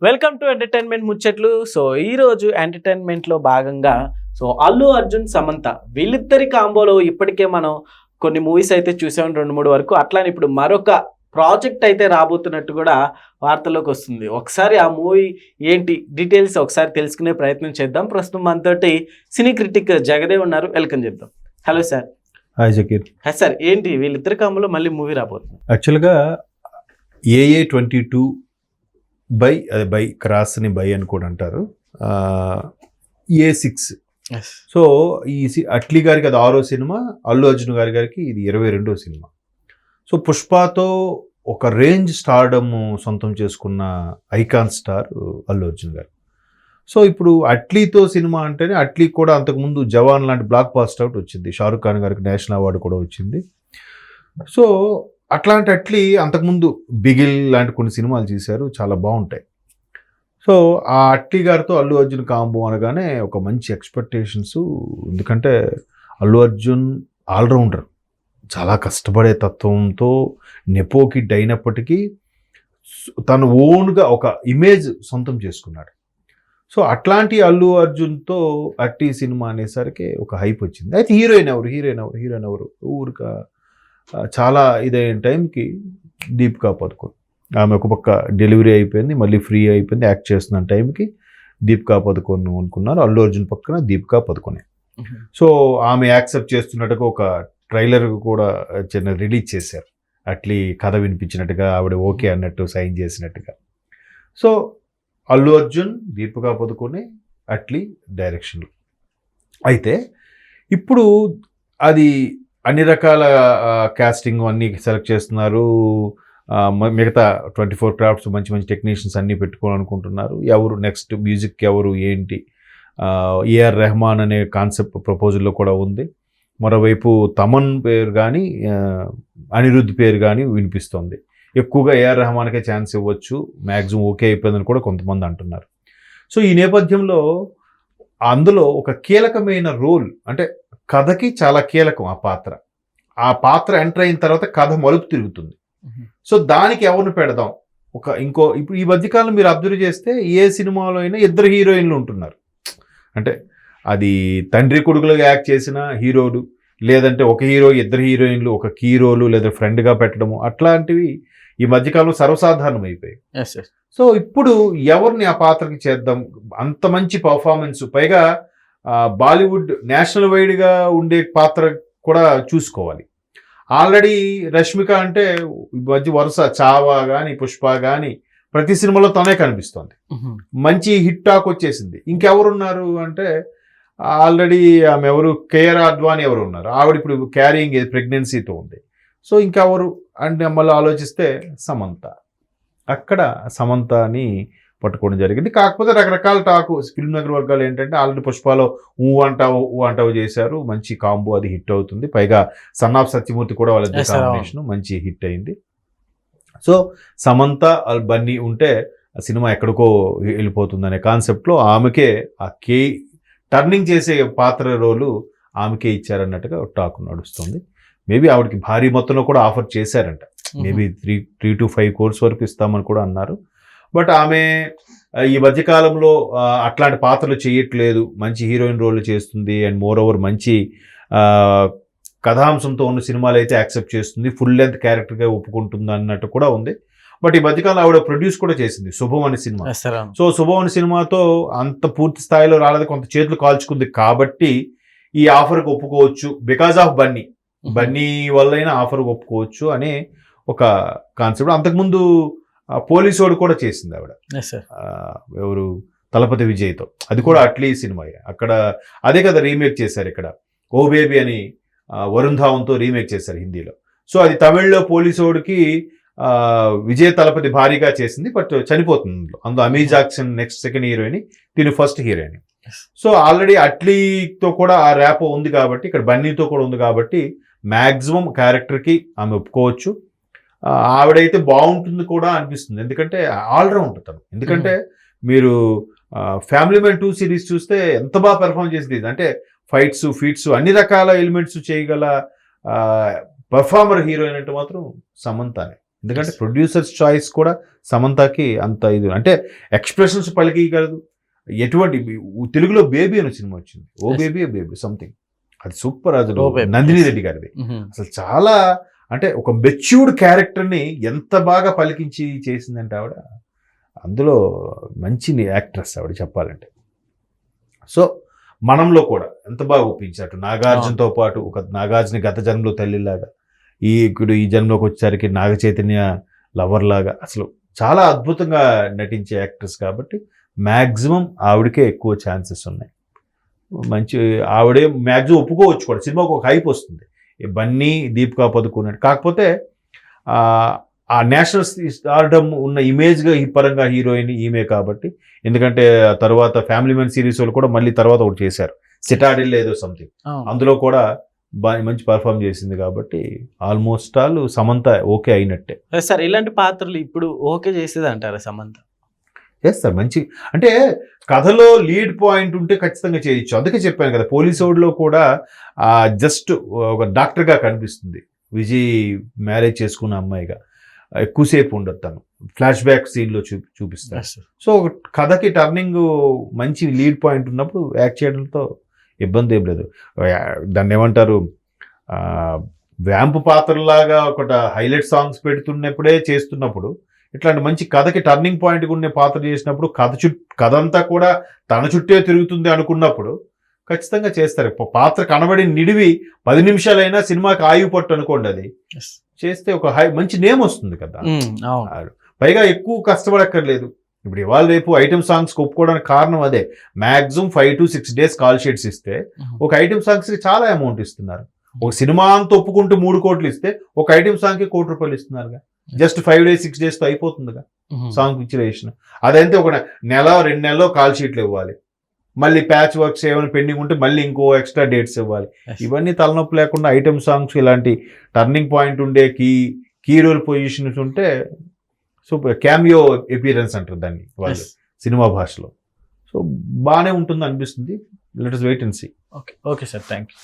Welcome to entertainment ముచ్చట్లు. So ఈ రోజు ఎంటర్టైన్మెంట్ లో భాగంగా అల్లు అర్జున్ సమంత వీళ్ళిద్దరి కాంబోలో ఇప్పటికే మనం కొన్ని మూవీస్ అయితే చూసాం, 2-3 వరకు. అట్లానే ఇప్పుడు మరొక ప్రాజెక్ట్ అయితే రాబోతున్నట్టు కూడా వార్తల్లోకి వస్తుంది. ఒకసారి ఆ మూవీ ఏంటి డీటెయిల్స్ ఒకసారి తెలుసుకునే ప్రయత్నం చేద్దాం. ప్రస్తుతం మనతోటి సినీ క్రిటిక్ జగదేవ్ ఉన్నారు, వెల్కమ్ చెప్దాం. Hello sir. Hi Zakir. Sir, ఏంటి వీళ్ళిద్దరి కాంబోలో మళ్ళీ మూవీ రాబోతుంది? యాక్చువల్గా AA22 బై క్రాస్ని బై అని కూడా అంటారు. A6. సో అట్లీ గారికి అది 6వ సినిమా, అల్లు అర్జున్ గారికి ఇది 22వ సినిమా. సో పుష్పతో ఒక రేంజ్ స్టార్డమ్ సొంతం చేసుకున్న ఐకాన్ స్టార్ అల్లు అర్జున్ గారు. సో ఇప్పుడు అట్లీతో సినిమా అంటేనే, అట్లీ కూడా అంతకుముందు జవాన్ లాంటి బ్లాక్ బాస్టర్ అవుట్ వచ్చింది, షారుఖ్ ఖాన్ గారికి నేషనల్ అవార్డు కూడా వచ్చింది. సో అట్లాంటి అట్లీ అంతకుముందు బిగిల్ లాంటి కొన్ని సినిమాలు చేశారు, చాలా బాగుంటాయి. సో ఆ అట్లీ గారితో అల్లు అర్జున్ కాంబో అనగానే ఒక మంచి ఎక్స్పెక్టేషన్స్. ఎందుకంటే అల్లు అర్జున్ ఆల్రౌండర్, చాలా కష్టపడే తత్వంతో నెపో కిడ్ అయినప్పటికీ తను ఓన్గా ఒక ఇమేజ్ సొంతం చేసుకున్నాడు. సో అట్లాంటి అల్లు అర్జున్తో అట్టి సినిమా అనేసరికి ఒక హైప్ వచ్చింది. అయితే హీరోయిన్ ఎవరు ఊరిక చాలా ఇదైన టైంకి దీపికా పదుకొన్. ఆమె ఒక పక్క డెలివరీ అయిపోయింది, మళ్ళీ ఫ్రీ అయిపోయింది, యాక్ట్ చేస్తున్న టైంకి దీపికా పదుకొన్ అనుకున్నారు. అల్లు అర్జున్ పక్కన దీపికా పదుకొనే. సో ఆమె యాక్సెప్ట్ చేస్తున్నట్టుగా ఒక ట్రైలర్ కూడా చిన్న రిలీజ్ చేశారు, అట్లీ కథ వినిపించినట్టుగా, ఆవిడ ఓకే అన్నట్టు సైన్ చేసినట్టుగా. సో అల్లు అర్జున్, దీపికా పదుకొనే, అట్లీ డైరెక్షన్లు. అయితే ఇప్పుడు అది అన్ని రకాల కాస్టింగ్ అన్నీ సెలెక్ట్ చేస్తున్నారు. మిగతా 24 క్రాఫ్ట్స్ మంచి మంచి టెక్నీషియన్స్ అన్నీ పెట్టుకోవాలనుకుంటున్నారు. ఎవరు నెక్స్ట్ మ్యూజిక్ ఎవరు ఏంటి, ఏఆర్ రెహమాన్ అనే కాన్సెప్ట్ ప్రపోజల్లో కూడా ఉంది. మరోవైపు తమన్ పేరు కానీ అనిరుద్ధ్ పేరు కానీ వినిపిస్తోంది. ఎక్కువగా ఏఆర్ రెహమాన్కే ఛాన్స్ ఇవ్వచ్చు, మ్యాక్సిమం ఓకే అయిపోయిందని కూడా కొంతమంది అంటున్నారు. సో ఈ నేపథ్యంలో అందులో ఒక కీలకమైన రోల్, అంటే కథకి చాలా కీలకం ఆ పాత్ర ఎంటర్ అయిన తర్వాత కథ మలుపు తిరుగుతుంది. సో దానికి ఎవరిని పెడదాం, ఇప్పుడు ఈ మధ్యకాలం మీరు అబ్జర్వ్ చేస్తే ఏ సినిమాలో అయినా 2 హీరోయిన్లు ఉంటున్నారు. అంటే అది తండ్రి కొడుకులుగా యాక్ట్ చేసిన హీరోలు, లేదంటే ఒక హీరో 2 హీరోయిన్లు, ఒక హీరోలు లేదా ఫ్రెండ్గా పెట్టడము, అట్లాంటివి ఈ మధ్యకాలంలో సర్వసాధారణం అయిపోయాయి. సో ఇప్పుడు ఎవరిని ఆ పాత్రకి చేద్దాం, అంత మంచి పర్ఫార్మెన్స్, పైగా బాలీవుడ్ నేషనల్ వైడ్గా ఉండే పాత్ర కూడా చూసుకోవాలి. ఆల్రెడీ రష్మిక అంటే మధ్య వరుస చావా కానీ పుష్ప కానీ ప్రతి సినిమాలో తనే కనిపిస్తోంది, మంచి హిట్ టాక్ వచ్చేసింది. ఇంకెవరున్నారు అంటే ఆల్రెడీ ఆమె ఎవరు, కేఆర్ అద్వానీ ఎవరు ఉన్నారు, ఆవిడ ఇప్పుడు క్యారింగ్ ప్రెగ్నెన్సీతో ఉంది. సో ఇంకెవరు అంటే మళ్ళీ ఆలోచిస్తే అక్కడ సమంతని పట్టుకోవడం జరిగింది. కాకపోతే రకరకాల టాకు ఫిల్మ్ నగర్ వర్గాలు ఏంటంటే ఆల్రెడీ పుష్పలో ఊ అంటావు చేశారు, మంచి కాంబో, అది హిట్ అవుతుంది. పైగా సన్ ఆఫ్ సత్యమూర్తి కూడా వాళ్ళ కాంబినేషన్ మంచి హిట్ అయింది. సో సమంత బన్నీ ఉంటే ఆ సినిమా ఎక్కడికో వెళ్ళిపోతుంది అనే కాన్సెప్ట్లో ఆమెకే ఆ టర్నింగ్ చేసే పాత్ర రోలు ఆమెకే ఇచ్చారన్నట్టుగా టాక్ నడుస్తుంది. మేబీ ఆవిడకి భారీ మొత్తంలో కూడా ఆఫర్ చేశారంట, మేబీ 3 to 5 crores వరకు ఇస్తామని కూడా అన్నారు. బట్ ఆమె ఈ మధ్యకాలంలో అట్లాంటి పాత్రలు చేయట్లేదు, మంచి హీరోయిన్ రోల్ చేస్తుంది. అండ్ మోర్ ఓవర్ మంచి కథాంశంతో ఉన్న సినిమాలు అయితే యాక్సెప్ట్ చేస్తుంది, ఫుల్ లెంత్ క్యారెక్టర్గా ఒప్పుకుంటుంది అన్నట్టు కూడా ఉంది. బట్ ఈ మధ్యకాలం ఆవిడ ప్రొడ్యూస్ కూడా చేసింది శుభం అనే సినిమా. సో శుభం అనే సినిమాతో అంత పూర్తి స్థాయిలో రాలేదు, కొంత చేతులు కాల్చుకుంది. కాబట్టి ఈ ఆఫర్కి ఒప్పుకోవచ్చు, బికాజ్ ఆఫ్ బన్నీ వల్లైనా ఆఫర్కి ఒప్పుకోవచ్చు అనే ఒక కాన్సెప్ట్. అంతకుముందు పోలీసోడు కూడా చేసింది ఆవిడ, ఎవరు, తలపతి విజయ్తో. అది కూడా అట్లీ సినిమా, అక్కడ అదే కదా రీమేక్ చేశారు. ఇక్కడ ఓ బేబీ అని వరుణ్ ధావన్తో రీమేక్ చేశారు హిందీలో. సో అది తమిళ్లో పోలీసోడికి విజయ్ తలపతి భారీగా చేసింది, బట్ చనిపోతుంది అందులో. Amy Jackson next second heroine, తిని ఫస్ట్ హీరోయిన్. సో ఆల్రెడీ అట్లీతో కూడా ఆ ర్యాపో ఉంది కాబట్టి, ఇక్కడ బన్నీతో కూడా ఉంది కాబట్టి మ్యాక్సిమం క్యారెక్టర్కి ఆమె ఒప్పుకోవచ్చు. ఆవిడైతే బాగుంటుంది కూడా అనిపిస్తుంది, ఎందుకంటే ఆల్రౌండ్ తను. ఎందుకంటే మీరు ఫ్యామిలీ మ్యాన్ 2 సిరీస్ చూస్తే ఎంత బాగా పెర్ఫామ్ చేసింది, అంటే ఫీట్స్ అన్ని రకాల ఎలిమెంట్స్ చేయగల పర్ఫార్మర్ హీరోయిన్ అంటే మాత్రం సమంతనే. ఎందుకంటే Yes. ప్రొడ్యూసర్స్ చాయిస్ కూడా సమంతకి అంత ఇది అంటే ఎక్స్ప్రెషన్స్ పలికియగలదు. ఎటువంటి తెలుగులో బేబీ అనే సినిమా వచ్చింది, ఓ Yes. బేబీ సంథింగ్, అది సూపర్. అసలు ఓ బేబీ, నందిని yes. రెడ్డి గారిది. అసలు చాలా అంటే ఒక మెచ్యూర్డ్ క్యారెక్టర్ని ఎంత బాగా పలికించి చేసిందంటే ఆవిడ, అందులో మంచి యాక్ట్రెస్ ఆవిడ చెప్పాలంటే. సో మనంలో కూడా ఎంత బాగా ఒప్పించారు నాగార్జునతో పాటు. ఒక నాగార్జున గత జన్మలో తల్లిలాగా, ఇప్పుడు ఈ జన్మలోకి వచ్చేసరికి నాగ చైతన్య లవర్ లాగా, అసలు చాలా అద్భుతంగా నటించే యాక్ట్రెస్ కాబట్టి మ్యాక్సిమం ఆవిడకే ఎక్కువ ఛాన్సెస్ ఉన్నాయి. మంచి ఆవిడే మ్యాక్సిమం ఒప్పుకోవచ్చు కూడా, సినిమాకు ఒక హైప్ వస్తుంది. ఈ బన్నీ, దీపికా పదుకునే, కాకపోతే ఆ నేషనల్ స్టార్డమ్ ఉన్న ఇమేజ్గా ఈ పరంగా హీరోయిన్ ఈమె కాబట్టి. ఎందుకంటే తర్వాత ఫ్యామిలీ మ్యాన్ సిరీస్ వాళ్ళు కూడా మళ్ళీ తర్వాత ఒకటి చేశారు, సిటాడిల్ ఏదో సంథింగ్, అందులో కూడా మంచి పర్ఫామ్ చేసింది కాబట్టి ఆల్మోస్ట్ ఆల్ సమంత ఓకే అయినట్టే. సార్ ఇలాంటి పాత్రలు ఇప్పుడు ఓకే చేసేది అంటారా సమంత? చేస్తారు మంచి, అంటే కథలో లీడ్ పాయింట్ ఉంటే ఖచ్చితంగా చేయొచ్చు. అందుకే చెప్పాను కదా, పోలీస్ ఓడిలో కూడా జస్ట్ ఒక డాక్టర్గా కనిపిస్తుంది, విజయ్ మ్యారేజ్ చేసుకున్న అమ్మాయిగా ఎక్కువసేపు ఉండదు, తను ఫ్లాష్ బ్యాక్ సీన్లో చూపిస్తారు. సో కథకి టర్నింగ్ మంచి లీడ్ పాయింట్ ఉన్నప్పుడు యాక్ట్ చేయడంతో ఇబ్బంది ఏం లేదు. దాన్ని ఏమంటారు, వ్యాంపు పాత్రలాగా ఒకట హైలైట్ సాంగ్స్ పెడుతున్నప్పుడే చేస్తున్నప్పుడు, ఇట్లాంటి మంచి కథకి టర్నింగ్ పాయింట్ ఉండే పాత్ర చేసినప్పుడు కథ అంతా కూడా తన చుట్టే తిరుగుతుంది అనుకున్నప్పుడు ఖచ్చితంగా చేస్తారు. పాత్ర కనబడి నిడివి 10 నిమిషాలైనా సినిమాకి ఆయువు పట్టు అనుకోండి, అది చేస్తే ఒక మంచి నేమ్ వస్తుంది కదా. పైగా ఎక్కువ కష్టపడక్కర్లేదు. ఇప్పుడు ఇవాళ రేపు ఐటమ్ సాంగ్స్ ఒప్పుకోవడానికి కారణం అదే. Maximum 5 to 6 days call sheets ఇస్తే ఒక ఐటమ్ సాంగ్స్కి చాలా అమౌంట్ ఇస్తున్నారు. ఒక సినిమా అంతా ఒప్పుకుంటూ 3 కోట్లు ఇస్తే ఒక ఐటమ్ సాంగ్కి ₹1 కోటి ఇస్తున్నారుగా. జస్ట్ 5 days 6 days తో అయిపోతుందిగా సాంగ్ పిక్చరేషన్. అదైతే ఒక నెల 2 నెలల్లో కాల్ షీట్లు ఇవ్వాలి, మళ్ళీ ప్యాచ్ వర్క్స్ ఏమైనా పెండింగ్ ఉంటే మళ్ళీ ఇంకో ఎక్స్ట్రా డేట్స్ ఇవ్వాలి. ఇవన్నీ తలనొప్పి లేకుండా ఐటమ్ సాంగ్స్ ఇలాంటి టర్నింగ్ పాయింట్ ఉండే కీ రోల్ పొజిషన్స్ ఉంటే సూపర్. క్యామియో ఎపియరెన్స్ అంటారు దాన్ని వాళ్ళు సినిమా భాషలో. సో బాగానే ఉంటుంది అనిపిస్తుంది. Let us wait and see. Okay sir, thank you.